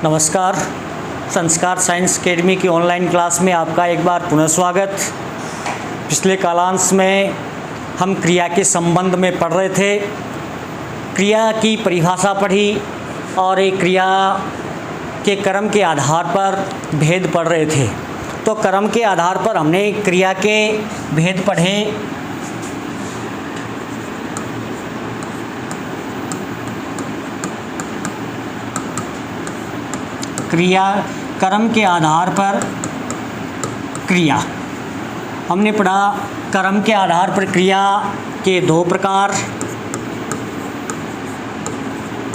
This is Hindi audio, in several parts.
नमस्कार। संस्कार साइंस अकेडमी की ऑनलाइन क्लास में आपका एक बार पुनः स्वागत। पिछले कालांश में हम क्रिया के संबंध में पढ़ रहे थे, क्रिया की परिभाषा पढ़ी और एक क्रिया के कर्म के आधार पर भेद पढ़ रहे थे। तो कर्म के आधार पर हमने क्रिया के भेद पढ़े। क्रिया कर्म के आधार पर क्रिया हमने पढ़ा। कर्म के आधार पर क्रिया के दो प्रकार,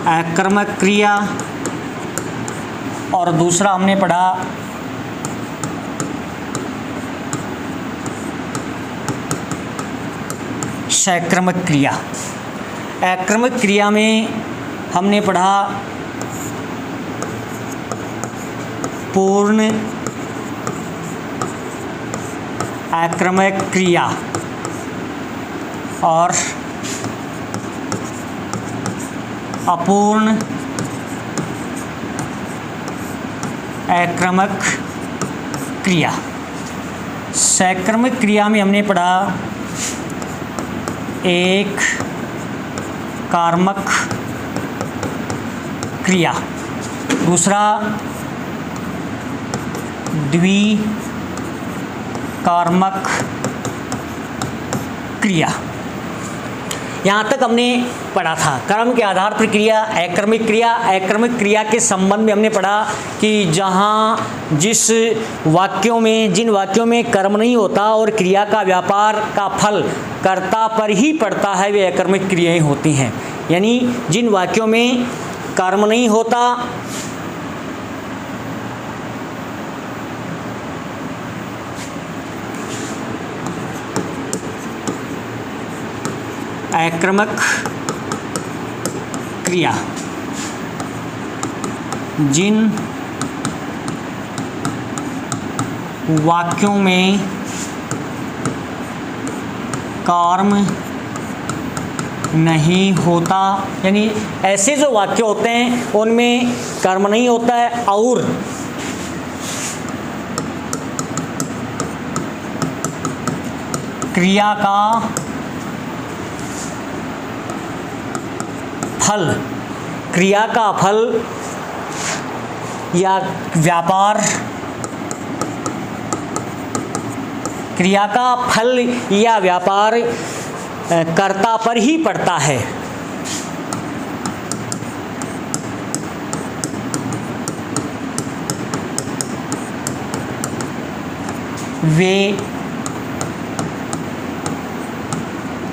अकर्मक क्रिया और दूसरा हमने पढ़ा सकर्मक क्रिया। अकर्मक क्रिया में हमने पढ़ा पूर्ण आक्रमक क्रिया और अपूर्ण आक्रमक क्रिया। सकर्मक क्रिया में हमने पढ़ा एक कार्मक क्रिया, दूसरा द्विकार्मक क्रिया। यहाँ तक हमने पढ़ा था कर्म के आधार पर क्रिया, अकर्मक क्रिया। अकर्मक क्रिया के संबंध में हमने पढ़ा कि जहाँ जिन वाक्यों में कर्म नहीं होता और क्रिया का व्यापार का फल कर्ता पर ही पड़ता है, वे अकर्मक क्रियाएं होती हैं। यानी जिन वाक्यों में कर्म नहीं होता आक्रमक क्रिया, जिन वाक्यों में कर्म नहीं होता, यानी ऐसे जो वाक्य होते हैं उनमें कर्म नहीं होता है और क्रिया का फल, क्रिया का फल या व्यापार, क्रिया का फल या व्यापार कर्ता पर ही पड़ता है, वे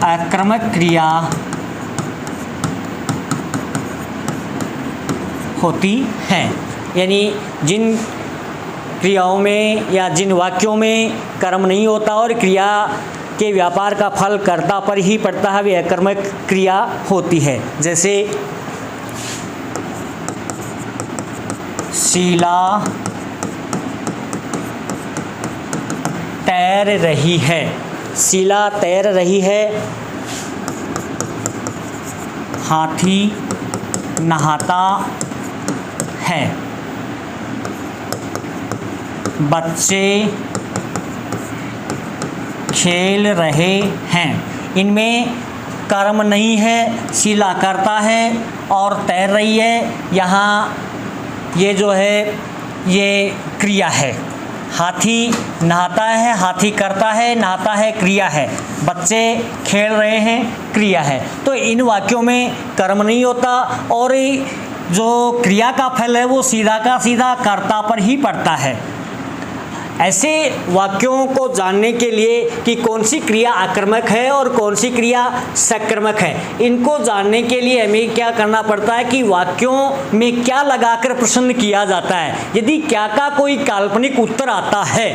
आक्रमक क्रिया होती हैं। यानी जिन क्रियाओं में या जिन वाक्यों में कर्म नहीं होता और क्रिया के व्यापार का फल कर्ता पर ही पड़ता है, वे अकर्मक क्रिया होती है। जैसे शीला तैर रही है, शीला तैर रही है, हाथी नहाता है, बच्चे खेल रहे हैं। इनमें कर्म नहीं है, शीला करता है और तैर रही है। यहाँ ये जो है ये क्रिया है। हाथी नहाता है, हाथी करता है, नहाता है क्रिया है, बच्चे खेल रहे हैं क्रिया है। तो इन वाक्यों में कर्म नहीं होता और जो क्रिया का फल है वो सीधा का सीधा कर्ता पर ही पड़ता है। ऐसे वाक्यों को जानने के लिए कि कौन सी क्रिया आक्रमक है और कौन सी क्रिया सकर्मक है, इनको जानने के लिए हमें क्या करना पड़ता है कि वाक्यों में क्या लगाकर प्रश्न किया जाता है। यदि क्या का कोई काल्पनिक उत्तर आता है,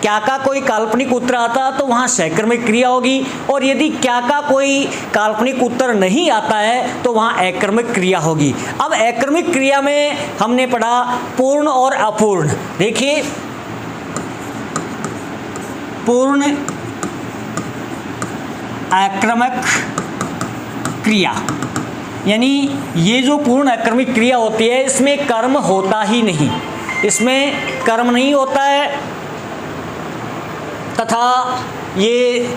क्या का कोई काल्पनिक उत्तर आता है तो वहाँ सकर्मक क्रिया होगी, और यदि क्या का कोई काल्पनिक उत्तर नहीं आता है तो वहाँ अकर्मक क्रिया होगी। अब अकर्मक क्रिया में हमने पढ़ा पूर्ण और अपूर्ण। देखिए पूर्ण आक्रमक क्रिया यानी ये जो पूर्ण अकर्मक क्रिया होती है इसमें कर्म होता ही नहीं, इसमें कर्म नहीं होता है तथा ये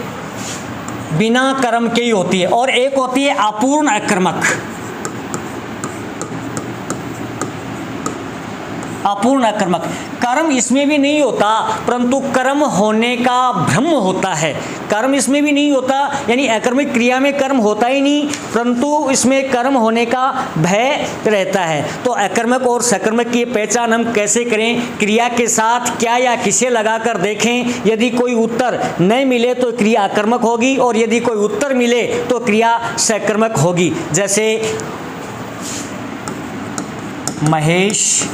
बिना कर्म के ही होती है। और एक होती है अपूर्ण अकर्मक, अपूर्ण अकर्मक, कर्म इसमें भी नहीं होता परंतु कर्म होने का भ्रम होता है, कर्म इसमें भी नहीं होता, यानी अकर्मक क्रिया में कर्म होता ही नहीं परंतु इसमें कर्म होने का भय रहता है। तो अकर्मक और सकर्मक की पहचान हम कैसे करें? क्रिया के साथ क्या या किसे लगाकर देखें, यदि कोई उत्तर नहीं मिले तो क्रिया अकर्मक होगी और यदि कोई उत्तर मिले तो क्रिया सकर्मक होगी। जैसे महेश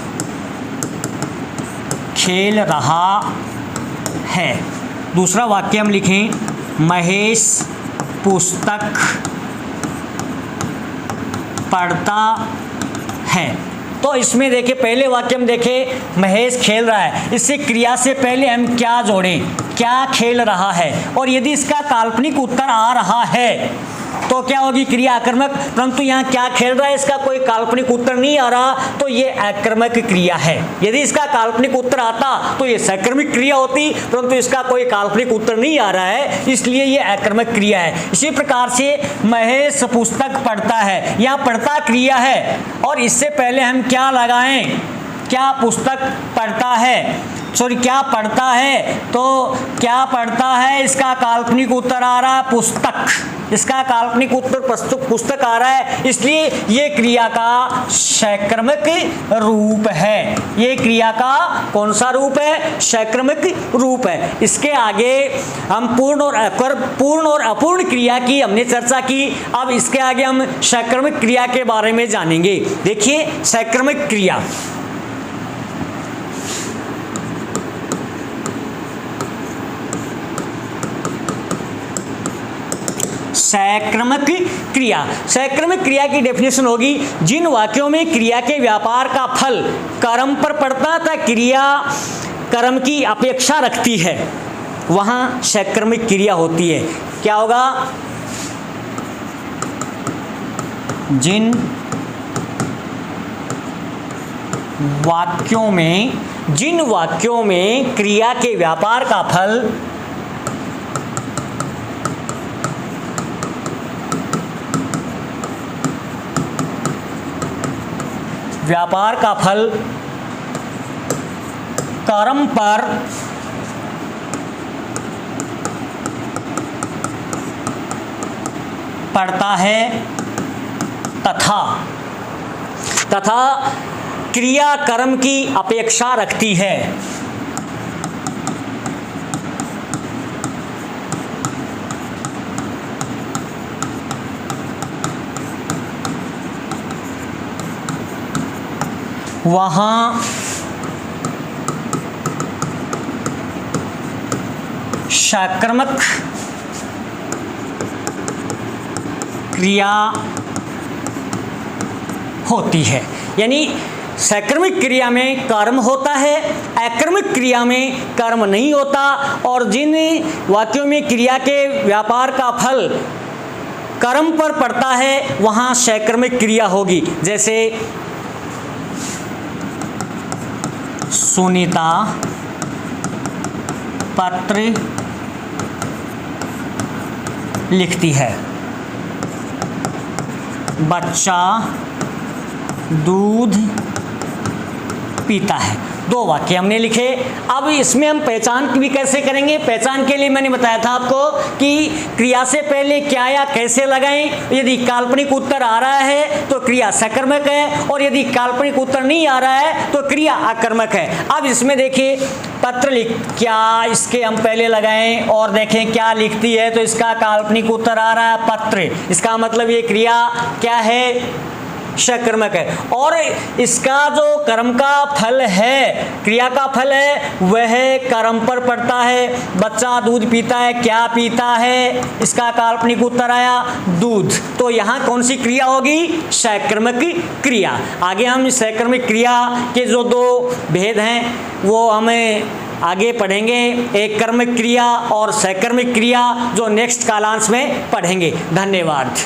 खेल रहा है, दूसरा वाक्य हम लिखें महेश पुस्तक पढ़ता है। तो इसमें देखिए पहले वाक्य में देखें महेश खेल रहा है, इससे क्रिया से पहले हम क्या जोड़ें, क्या खेल रहा है, और यदि इसका काल्पनिक उत्तर आ रहा है तो क्या होगी? क्रिया आकर्मक, परंतु यहाँ क्या खेल रहा है इसका कोई काल्पनिक उत्तर नहीं आ रहा तो ये आकर्मक क्रिया है। यदि इसका काल्पनिक उत्तर आता तो ये सकर्मक क्रिया होती, परंतु इसका कोई काल्पनिक उत्तर नहीं आ रहा है इसलिए ये आकर्मक क्रिया है। इसी प्रकार से महेश पुस्तक पढ़ता है, यहाँ पढ़ता क्रिया है और इससे पहले हम क्या लगाएं? क्या पुस्तक पढ़ता है, सॉरी क्या पढ़ता है, तो क्या पढ़ता है इसका काल्पनिक उत्तर आ रहा है पुस्तक, इसका काल्पनिक उत्तर पुस्तक आ रहा है, इसलिए ये क्रिया का सकर्मक रूप है। ये क्रिया का कौन सा रूप है? सकर्मक रूप है। इसके आगे हम पूर्ण और अपूर्ण क्रिया की हमने चर्चा की, अब इसके आगे हम सकर्मक क्रिया के बारे में जानेंगे। देखिए सकर्मक क्रिया, सकर्मक क्रिया, सकर्मक क्रिया की डेफिनेशन होगी जिन वाक्यों में क्रिया के व्यापार का फल कर्म पर पड़ता था, क्रिया कर्म की अपेक्षा रखती है, वहां सकर्मक क्रिया होती है। क्या होगा? जिन वाक्यों में क्रिया के व्यापार का फल कर्म पर पड़ता है तथा क्रिया कर्म की अपेक्षा रखती है, वहाँ सकर्मक क्रिया होती है। यानी सकर्मक क्रिया में कर्म होता है, अकर्मक क्रिया में कर्म नहीं होता, और जिन वाक्यों में क्रिया के व्यापार का फल कर्म पर पड़ता है वहाँ सकर्मक क्रिया होगी। जैसे सुनीता पत्र लिखती है, बच्चा दूध पीता है। दो वाक्य हमने लिखे। अब इसमें हम पहचान भी कैसे करेंगे? पहचान के लिए मैंने बताया था आपको कि क्रिया से पहले क्या या कैसे लगाएं। यदि काल्पनिक उत्तर आ रहा है तो क्रिया सकर्मक है, और यदि काल्पनिक उत्तर नहीं आ रहा है तो क्रिया आकर्मक है। अब इसमें देखिए पत्र लिख, क्या इसके हम पहले लगाएं और देखें क्या लिखती है, तो इसका काल्पनिक उत्तर आ रहा है पत्र, इसका मतलब ये क्रिया क्या है? सकर्मक है। और इसका जो कर्म का फल है, क्रिया का फल है, वह कर्म पर पड़ता है। बच्चा दूध पीता है, क्या पीता है? इसका काल्पनिक उत्तर आया दूध। तो यहाँ कौन सी क्रिया होगी? सकर्मक क्रिया। आगे हम सकर्मक क्रिया के जो दो भेद हैं वो हमें आगे पढ़ेंगे, एक कर्मक क्रिया और सकर्मक क्रिया, जो नेक्स्ट कालांश में पढ़ेंगे। धन्यवाद।